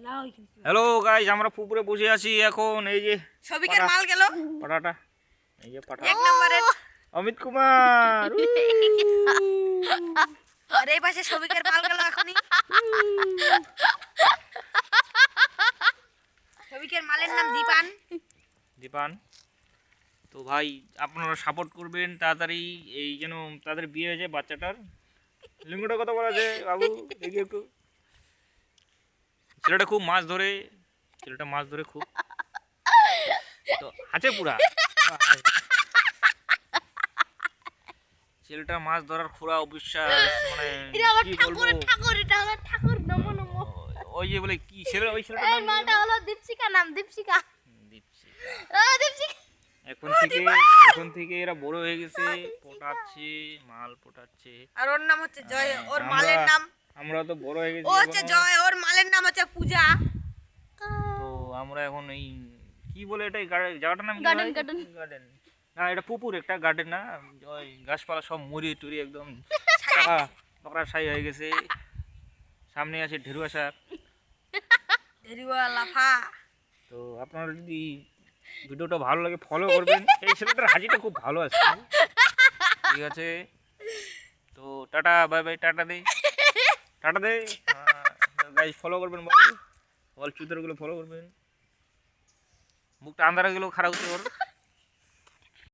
Hello guys, আমরা পুকুরে বসে আছি এখন। এই যে সবিকের মাল গেল পাটাটা, এই যে পাটা এক নম্বরের অমিত কুমার। আর এই পাশে সবিকের মাল গেল এখনই। সবিকের মালের নাম দীপান। দীপান। তো ভাই আপনারা সাপোর্ট করবেন তাড়াতাড়ি, এই যেন তাদের বিয়ে হয়ে যায় বাচ্চাটার। লিঙ্গটা কত বড় আছে বাবু, দেখি একটু। ছেলেটা খুব মাছ ধরে, ছেলেটা মাছ ধরে খুব, তো আছে পুরা ছেলেটা মাছ ধরার খুরা অবিশ্বাস, মানে কি বলবো। ওই যে বলে কি ছেলে, ওই ছেলেটার নাম মালটা হলো দীপশিকা, নাম দীপশিকা। এখন থেকে এরা বড় হয়ে গেছে, পটাচ্ছে, মাল পটাচ্ছে। আর ওর নাম হচ্ছে জয়, ওর মালের নাম। আমরা তো বড় হয়ে গেছি, ও হচ্ছে জয়, ওর মালের নাম হচ্ছে পূজা। তো আমরা এখন এই কি বলে এটা, জায়গাটার নাম কি? গার্ডেন না, এটা পুকুর, একটা গার্ডেন না। ওই গাছপালা সব মুড়ি টুড়ি একদম বকরা ছাই হয়ে গেছে। সামনে আছে ঢেরুয়া শাক, ঢেরুয়া লাফা। তো আপনারা যদি ভিডিওটা ভালো লাগে ফলো করবেন। এই ছেলেটার হাজিটা খুব ভালো আছে, ঠিক আছে। তো টাটা, বাই বাই, টাটা দে, টাটা দে। গাইস ফলো করবেন, বল চুদারগুলো ফলো করবেন। মুখটা আন্ধারা গেলেও খারাপ হচ্ছে ওর।